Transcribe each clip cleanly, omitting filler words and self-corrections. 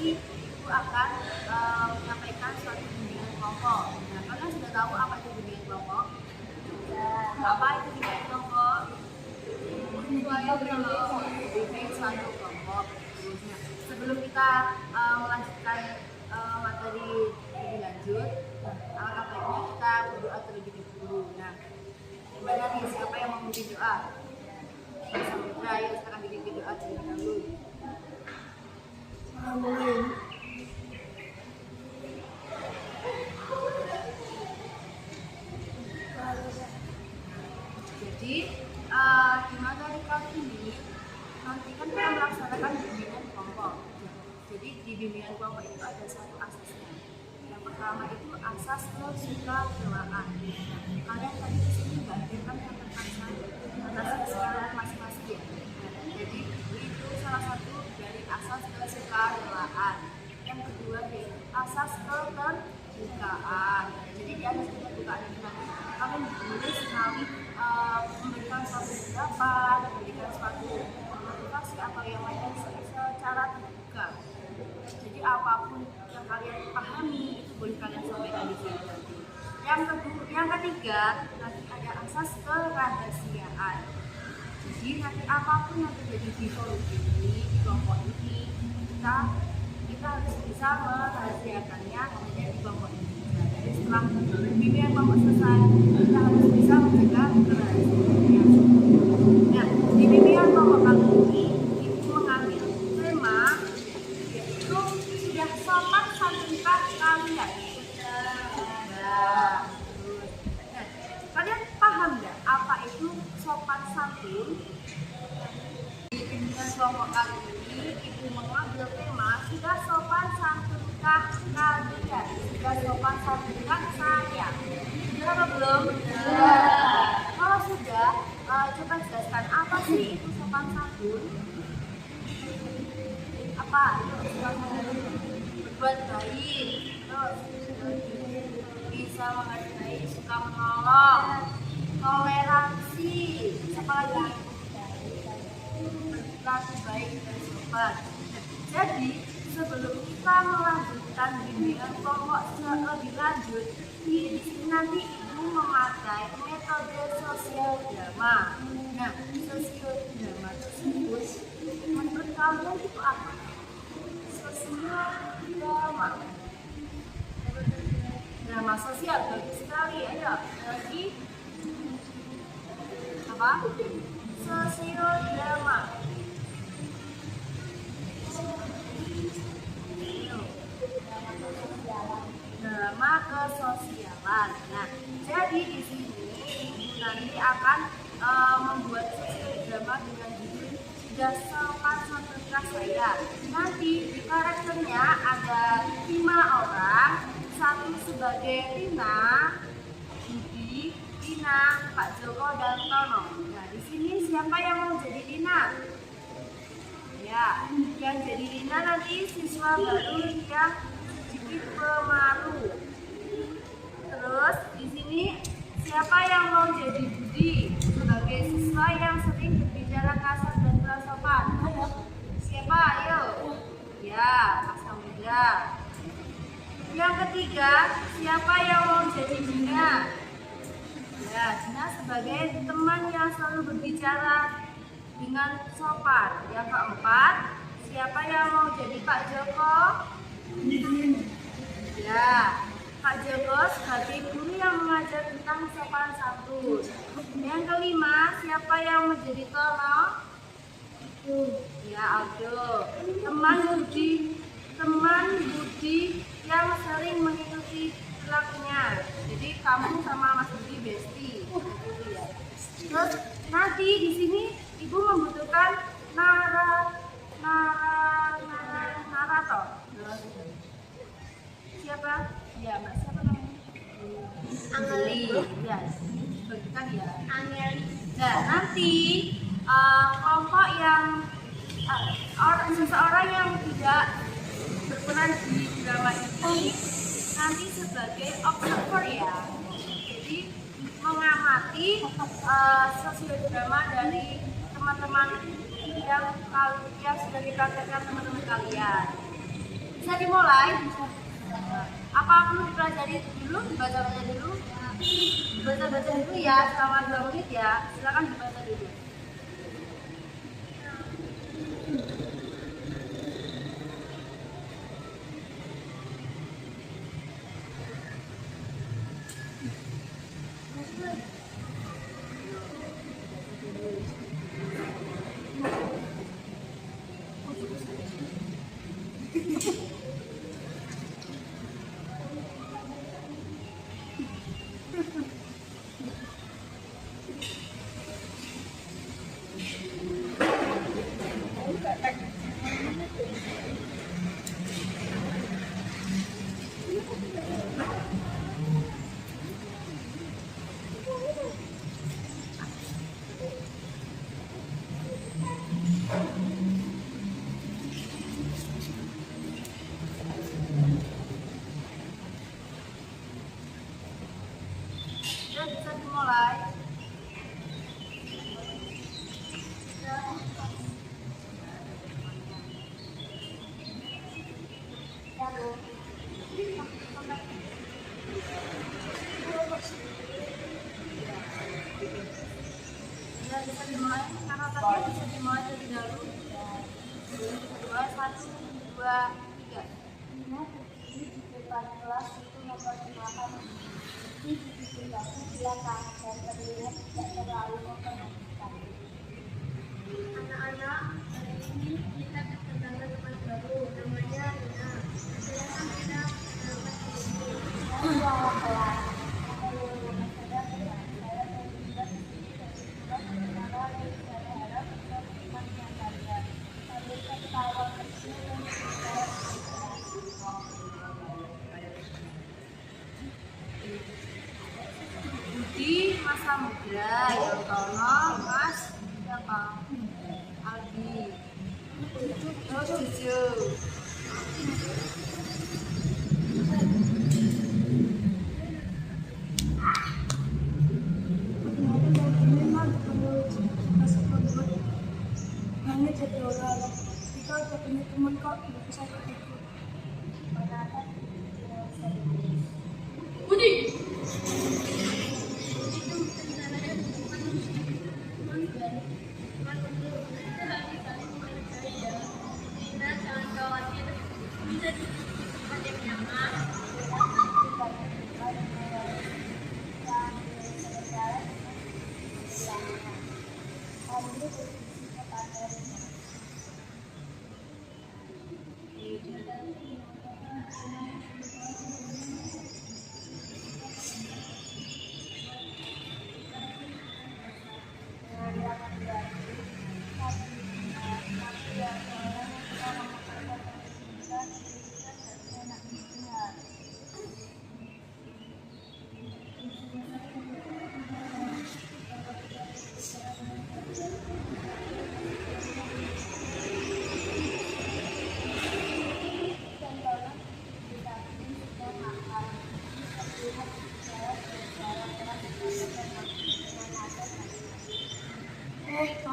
nanti Ibu akan menyampaikan suatu bimbingan kelompok. Nah, kalian sudah tahu apa itu bimbingan kelompok? Apa itu bimbingan kelompok? Bimbing suatu kelompok. Nah, sebelum kita melanjutkan materi lebih lanjut, alangkah baiknya kita berdoa terlebih dahulu. Nah, gimana nih, siapa yang mau memimpin doa? Samudra, ayo sekarang dipimpin doa terlebih dahulu. Jadi di materi kali ini nanti kan kita melaksanakan bimbingan kelompok. Jadi di bimbingan kelompok itu ada satu asasnya. Yang pertama itu asas kesukarelawan. Kalian tadi di sini bagikan yang tentang atas kesukarelawan masing-masing ya. Jadi itu salah satu dari asas kesukarelawan. Yang kedua yaitu asas keterbukaan. Jadi di atas keterbukaan ini nanti kalian boleh sekali memberikan suatu pendapat, memberikan suatu motivasi atau yang lain secara terbuka. Jadi apapun yang kalian pahami itu boleh kalian sampaikan di sini nanti. Yang ketiga nanti ada asas kerahasiaan. Jadi nanti apapun yang terjadi di forum ini, di kelompok ini, kita harus bisa merahasiakannya hanya di kelompok ini. Jadi setelah bimbingan kelompok selesai, kita harus bisa menjaga kerahasiaannya. Nah, di bimbingan kelompok kali ini, Ibu mengambil tema yaitu sudah sopan santunkah kalian? Nah, kalian paham nggak apa itu sopan santun? Di bimbingan kelompok kali ini, Ibu mengambil tema sudah sopan santunkah kalian? Sudah sopan santunkah saya? Sudah atau belum? Kalau sudah, coba jelaskan apa sih itu sopan santun? Apa? Sopan santun berbuat baik, terus bisa menghargai, suka menolong, toleransi, apa lagi? Berlaku baik dan sopan. Jadi sebelum kita melanjutkan bimbingan kelompok lebih lanjut, di sini nanti Ibu memakai metode sosial drama. Nah, sosial drama tersebut menurut kalian itu apa? Sosial drama. Drama sosial bagus sekali, ayo lagi. Apa? Sosial drama. Drama kesosialan. Nah, jadi di sini Ibu nanti akan membuat sosial drama dengan judul sudah sopan santunkah saya. Nanti di karakternya ada 5 orang, satu sebagai Rina, Budi, Tina, Pak Joko, dan Tono. Nah, di sini siapa yang mau jadi Rina? Ya, yang jadi Rina nanti siswa baru yang sedikit pemalu. Terus di sini siapa yang mau jadi Budi sebagai siswa yang sering berbicara kasar dan kurang sopan? Siapa? Ayo. Ya, Mas Samudra. Yang ketiga, siapa yang mau jadi Dina? Ya, Dina sebagai teman yang selalu berbicara dengan sopan. Yang keempat, siapa yang mau jadi Pak Joko? Ya, Pak Joko sebagai guru yang mengajar tentang sopan santun. Yang kelima, siapa yang menjadi Tono? Ya, Aldo. Teman Budi yang sering mengikuti perilakunya. Jadi kamu sama Mas Budi bestie. Terus nanti di sini Ibu membutuhkan narator. Siapa? Ya, Mbak, siapa namanya? Angeli. Ya, bagikan ya. Angeli. Nah, nanti kelompok yang seseorang yang tidak berperan di drama ini nanti sebagai observer ya. Jadi mengamati sosial drama dari teman-teman yang sudah dipraktekkan teman-teman kalian. Bisa dimulai. Apa perlu dipelajari dulu, dibaca-baca dulu? Baca-baca dulu ya, selama 2 menit ya. Silakan dibaca dulu. Sudah bisa dimulai. Sudah bisa dimulai, karena tadi bisa dimulai terlebih dahulu. Bisa dimulai 1, 2, 3. Di depan kelas itu memperkenalkan di belakang belakang dan terlihat tidak terlalu memperhatikan. Anak-anak, hari ini kita kedatangan teman baru, namanya Lina. Silakan kita mengenalkan diri. Saya kelas. Saya nama saya Lina. Saya terlibat di sini dan juga sementara saya harap bisa menikmati kalian. Sambil ketawa kecil dan saya Budi masa muda, yang Tono Mas siapa? Aldi. Oh, Jojo. hanya jadi orang kita udah punya teman kok nggak bisa ikut Budi.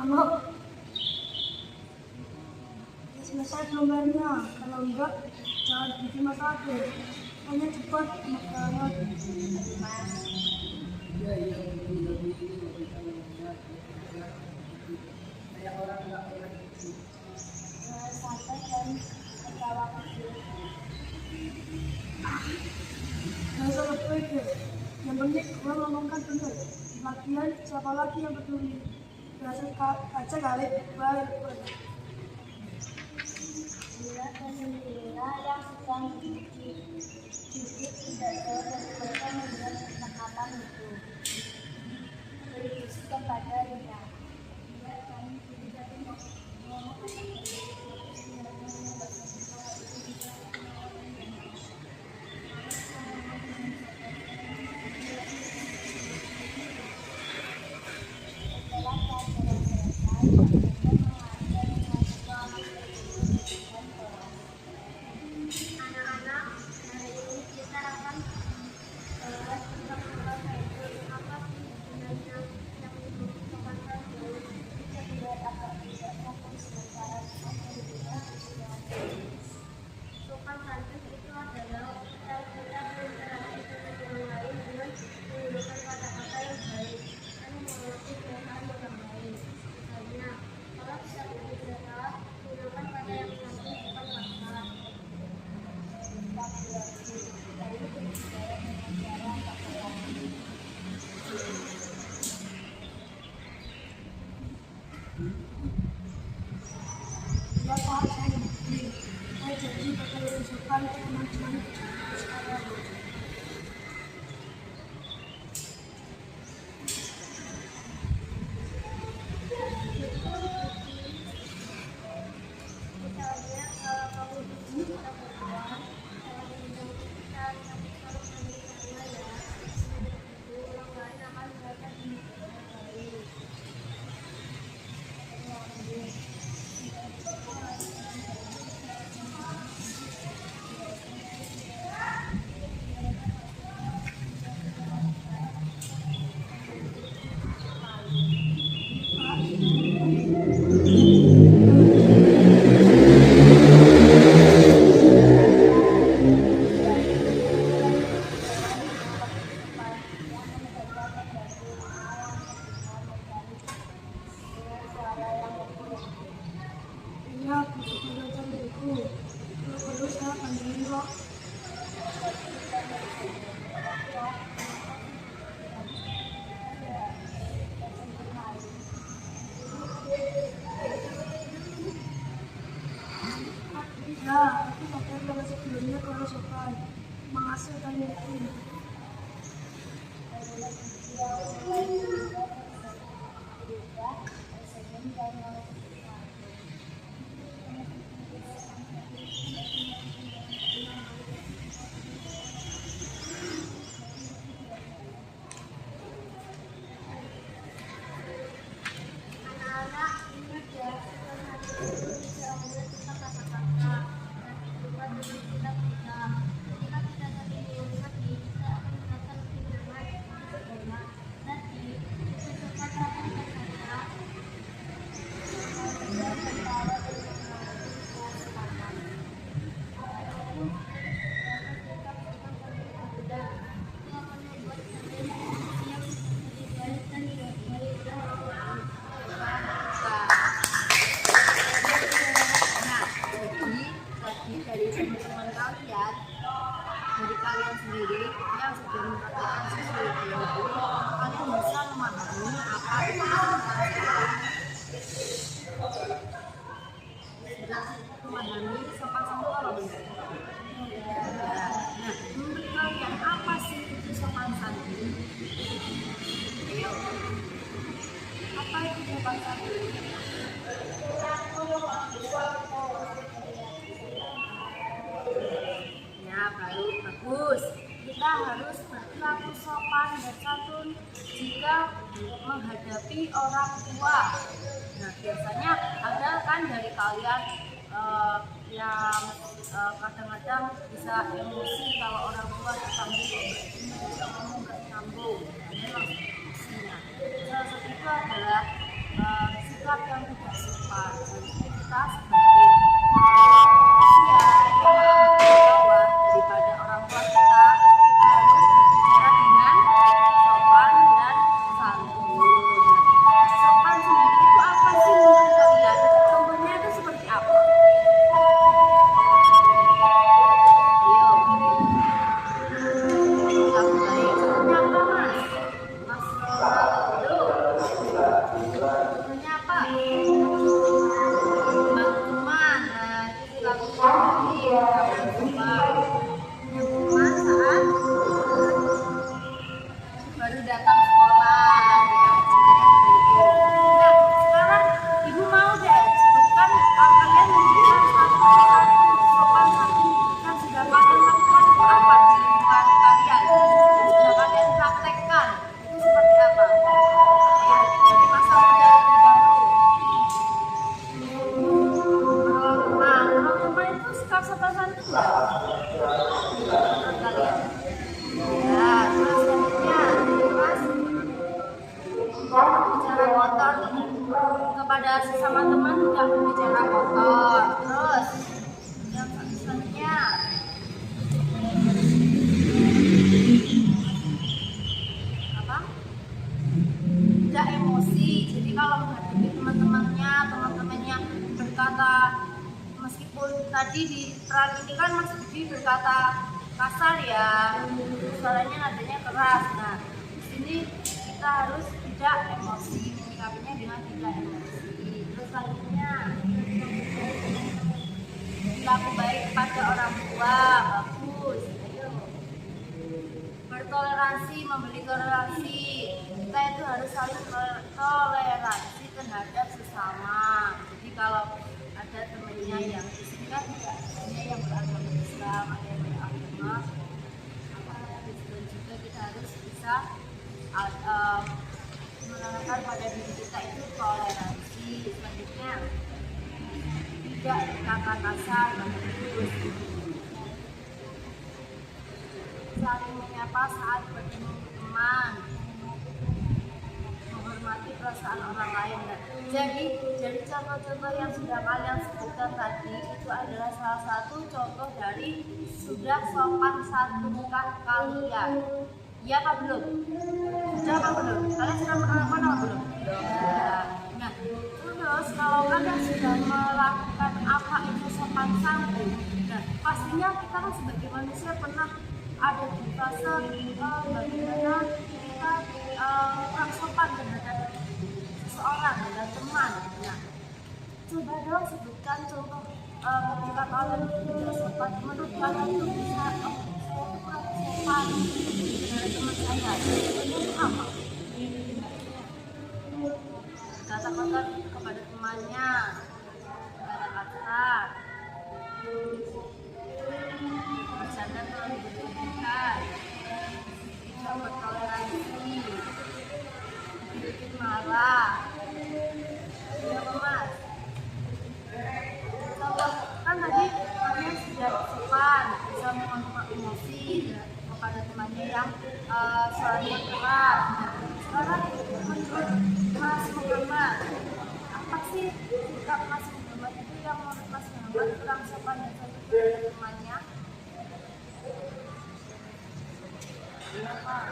Kalau selesai gambarnya, kalau enggak jangan bikin satu, hanya cepat makanan. Santai dan ketawa kecil. Gak usah berpikir, yang penting gue ngomongkan benar. Lagian siapa lagi yang peduli? Baca kali baik. Bila dan Lina yang sedang duduk tidak jauh dari mereka melihat percakapan itu. Berdiskusi kepada Lina. Bila kami tidak ngomong anak-anak, hari ini kita akan bahas tentang apa sih sebenarnya yang dibutuhkan dari kita tidak agak tidak fokus sementara juga perlu usapan ke teman-teman sekalian. Misalnya kalau kamu benci kita berkawan, kalau diundang kita tapi kalau kami sama ya, itu orang lain akan merasa baik. Iya, aku juga cemburu. Kalau perlu saya panggilin kok. Ya, aku pakai kalau sebelumnya kalau sopan. Menghasilkan itu. Anak-anak ingat ya, setelah hari itu bisa Allah kita kata-kata dan berubah dengan kita kita. Ketika kita nanti lulus lagi, kita akan merasa lebih nyaman di sekolah. Nanti kita sempat akan kata-kata kita bertawa dengan semangat. Walaupun kita bukan wanita muda, itu akan membuat kalian siap lebih baik dan lebih baik dalam Al-Quran. Nah, jadi tadi dari teman-teman kalian, dari kalian sendiri yang sudah mempraktikkan sesuai itu, kalian bisa memahami apa itu sudah memahami sopan santun kalau benar. Nah, menurut kalian apa sih itu sopan santun? Ayo, apa itu sopan santun? Ya, baru bagus. Kita harus berlaku sopan dan santun jika menghadapi orang tua. Nah, biasanya ada kan dari kalian yang kadang-kadang bisa emosi kalau orang tua disambung, kamu nggak sambung, ini langsung emosinya. Salah satu itu adalah sikap yang tidak sopan. Jadi kita sebagai usia yang bawah daripada orang tua kita harus berbicara dengan sopan dan santun. Sopan sendiri itu apa sih menurut kalian? Contohnya itu seperti apa? Ayo, kita mulai. Contohnya apa, Mas? Mas Ronaldo. Contohnya apa? Bang teman, nah itu lakukan tadi kapan coba yang teman saat baru datang sekolah ya sebenarnya begitu. Nah sekarang ibu mau deh sebutkan kalian memberikan satu sopan satu yang sudah kalian lakukan itu apa di lingkungan kalian sudah kalian praktekkan itu seperti apa? Ayo dari masa muda terlebih dahulu. Kalau teman itu sikap sopan santun menurut kalian? Ya, terus selanjutnya, Mas, bicara kotor kepada sesama teman tidak berbicara kotor. Terus yang selanjutnya, apa? Tidak emosi. Jadi kalau menghadapi teman-temannya berkata, meskipun tadi di peran ini kan Mas Budi berkata kasar ya, suaranya nadanya keras. Nah, di sini kita harus tidak emosi, menyikapinya dengan tidak emosi. Terus selanjutnya, Berlaku baik pada orang tua, bagus. Ayo. Bertoleransi, memberi toleransi. Kita itu harus saling toleransi terhadap sesama. Jadi kalau ada temannya yang di sini kan temannya yang beragama Islam, ada yang beragama Kristen juga, kita harus bisa menerapkan pada diri kita itu toleransi. Selanjutnya tidak berkata kasar dan terus saling menyapa saat bertemu teman, menghormati perasaan orang lain. Jadi contoh-contoh yang sudah kalian sebutkan tadi itu adalah salah satu contoh dari sudah sopan santunkah kalian? Iya apa belum? Sudah apa belum? Kalian sudah melakukan apa belum? Sudah. Nah, terus kalau kalian sudah melakukan apa itu sopan santun, nah pastinya kita kan sebagai manusia pernah ada di fase bagaimana kita kurang sopan terhadap seseorang dan teman. Nah, coba dong sebutkan contoh ketika kalian tidak sopan, menurut kalian itu bisa saya kurang sopan dengan teman saya. Itu apa? Kata-kata kepada temannya, kata-kata bercanda terlalu berlebihan, tidak bertoleransi, bikin marah. Ya Mas, contoh kan tadi kalian sudah sopan, bisa mengontrol emosi kepada temannya yang suaranya keras. Sekarang menurut Mas Muhammad, apa sih sikap Mas Muhammad itu yang menurut Mas Muhammad kurang sopan dan santun kepada temannya? Iya Pak.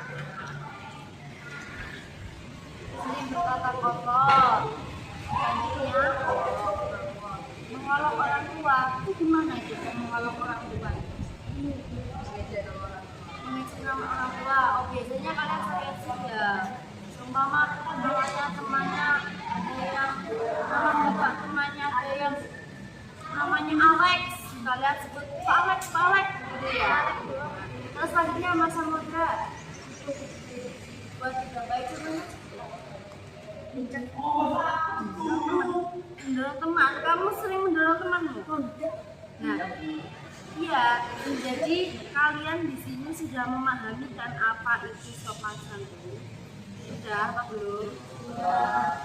Sering berkata kotor. Selanjutnya mengolok orang tua. Itu gimana itu mengolok orang tua? Mengecek nama orang tua. Oh biasanya kalian saya sih ya. Umpama namanya temannya ada yang nama bapak temannya ada yang namanya Alex, kalian sebut Pak Alex gitu ya. Terus selanjutnya Mas Samudra buat kita baik sebenarnya mendorong teman, kamu sering mendorong temanmu? Nah, iya, jadi kalian di sini sudah memahami kan apa itu sopan santun? Sudah apa belum? Nah,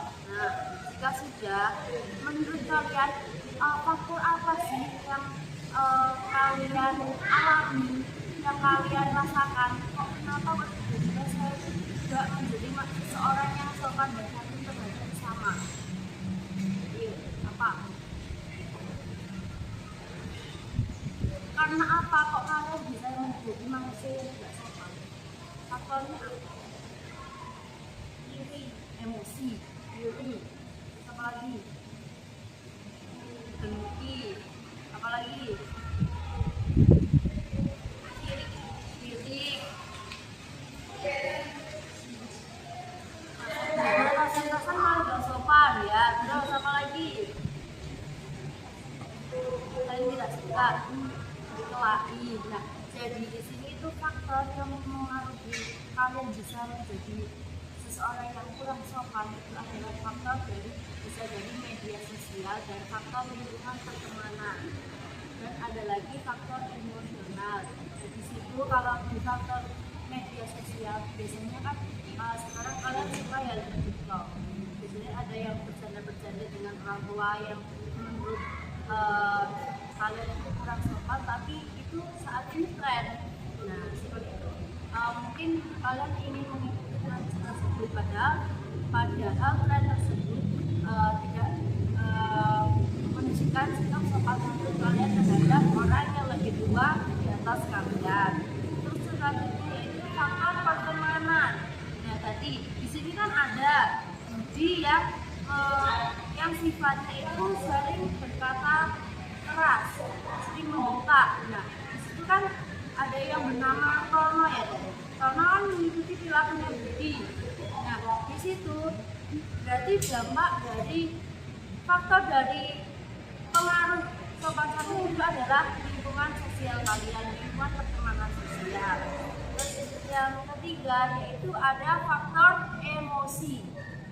jika sudah, menurut kalian faktor apa sih yang kalian alami, yang kalian rasakan? Kok kenapa waktu itu saya juga menjadi seorang yang sopan dan santun terhadap sesama? Iya, apa? Karena apa kok kalian bisa menjadi manusia yang tidak sopan? Faktornya apa? Emosi, iri, apa lagi? Dengki, apa lagi? Sirik. Rasan-rasan malah gak sopan ya. Terus apa lagi? Kalian tidak suka dikelahi. Nah, jadi di sini itu faktor yang mempengaruhi kalian bisa menjadi seseorang yang kurang sopan. Itu adalah faktor dari bisa jadi media sosial dan faktor lingkungan pertemanan, dan ada lagi faktor emosional. Di situ kalau di faktor media sosial biasanya kan sekarang kalian suka ya lihat TikTok, biasanya ada yang bercanda dengan orang tua yang menurut kalian itu kurang sopan, tapi itu saat ini tren. Nah seperti itu, mungkin kalian ingin mengikuti tren tersebut, padahal tren tersebut tidak menunjukkan sikap sopan santun kalian terhadap orang yang lebih tua di atas kalian. Terus selanjutnya yaitu faktor pertemanan. Nah tadi di sini kan ada Budi yang sifatnya itu sering berkata keras, sering membentak. Nah di situ kan ada yang bernama Tono ya. Tono kan mengikuti perilakunya Budi. Nah di situ berarti dampak dari faktor dari pengaruh sopan santun itu adalah lingkungan sosial kalian, lingkungan pertemanan sosial. Terus yang ketiga yaitu ada faktor emosi.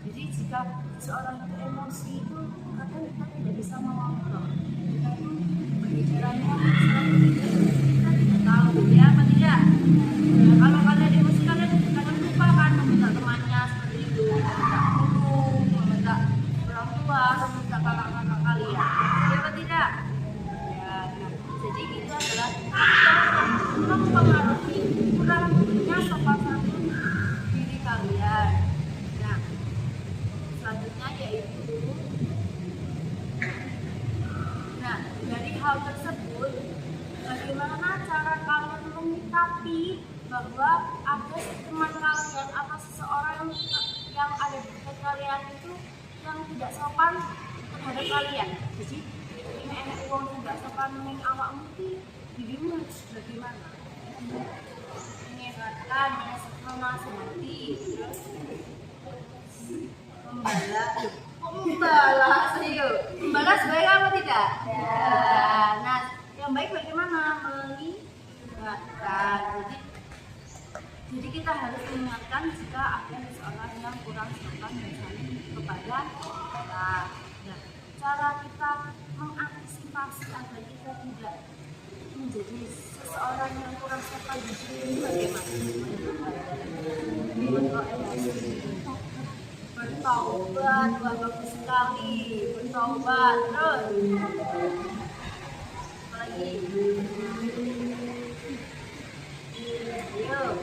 Jadi jika seorang itu emosi itu kadang kita tidak bisa mengontrol. Kita itu berbicaranya seperti itu kita tidak tahu ya apa tidak. Ya, kalau kalian emosi kalian kadang lupa kan meminta temannya seperti itu, meminta guru, meminta orang tua, meminta kakak-kakak kalian. Ya apa tidak? Ya, nah, jadi itu adalah faktor yang mempengaruhi kurangnya sopan santun diri kalian. Nah, selanjutnya yaitu, nah dari hal tersebut, bagaimana cara kalian menyikapi bahwa ada teman kalian atau seseorang yang ada di dekat kalian itu yang tidak sopan terhadap kalian. Jadi ini enak uang tidak sopan ning awakmu iki dirimu bagaimana? Menyehatkan, menasihati, terus membalas, serius. Membalas baik apa tidak? Ya. Nah, yang baik bagaimana? Mengingatkan. Jadi kita harus mengingatkan jika ada seseorang yang kurang sopan misalnya kepada kita. Nah, cara kita mengantisipasi agar kita tidak menjadi seseorang yang kurang sopan di sini bagaimana? Bertaubat, bagus sekali. Bertaubat terus. Apalagi? Ayo.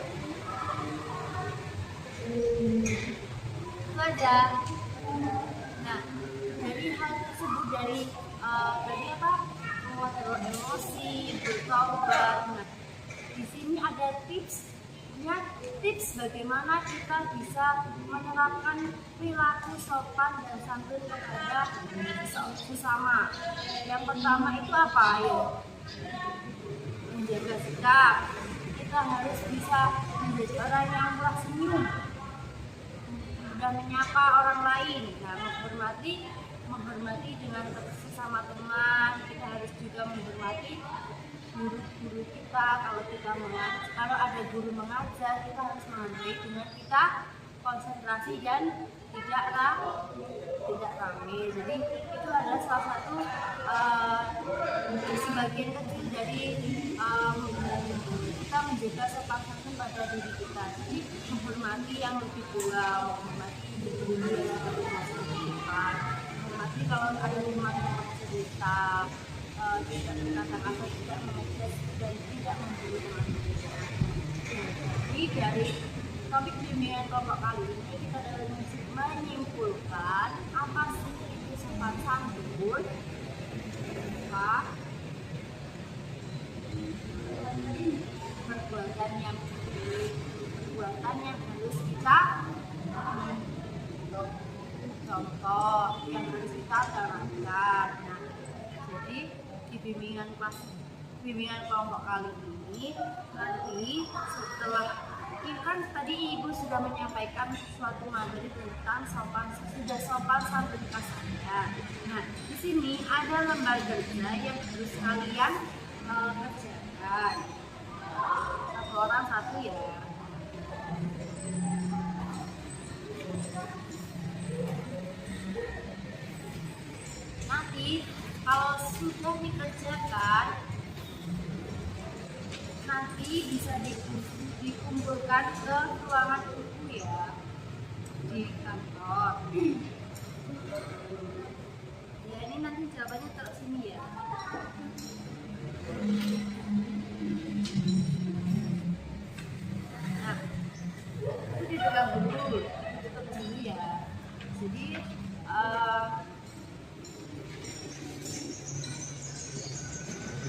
Itu aja. Nah, dari hal tersebut dari apa? Mengontrol emosi, bertaubat. Nah, di sini ada tips bagaimana kita bisa menerapkan perilaku sopan dan santun kepada sesama. Yang pertama itu apa? Ayo, menjaga sikap. Kita harus bisa menjadi orang yang murah senyum dan menyapa orang lain. Nah, menghormati dengan sesama teman. Kita harus juga menghormati guru-guru kita. Kalau ada guru mengajar, kita harus menghargai dengan kita konsentrasi dan tidak ramai. Jadi itu adalah salah satu sebagian kecil dari kita menjaga sopan santun pada diri kita. Jadi menghormati yang lebih tua, menghormati guru yang lebih depan, menghormati kalau ada teman yang cerita, tidak mengatakan tidak mengejek dan tidak membuli teman. Jadi dari topik bimbingan kelompok kali ini kita dapat menyimpulkan apa sih itu sopan santun, perbuatan yang harus kita contoh, yang harus kita terapkan. Nah, jadi di bimbingan kelompok kali ini nanti setelah kan tadi Ibu sudah menyampaikan suatu materi tentang sudah sopan santun kasarnya. Nah, di sini ada lembaga kerja yang harus kalian kerjakan. Satu orang satu ya. Nanti kalau sudah dikerjakan, nanti bisa dikumpulkan ke ruangan buku ya di kantor. Ya ini nanti jawabannya taruh sini ya. Nah, itu dipegang dulu, tutup dulu ya.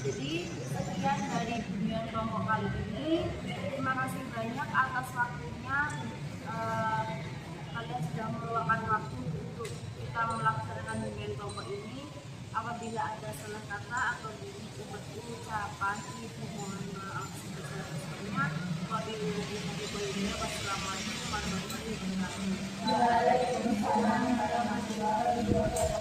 Jadi sekian dari bimbingan kelompok kali ini. Terima kasih banyak atas waktunya. Kalian sudah meluangkan waktu untuk kita melaksanakan bimbingan kelompok ini. Apabila ada salah kata atau ucapan, Ibu mohon maaf sebesar-besarnya. Wassalamualaikum warahmatullahi wabarakatuh.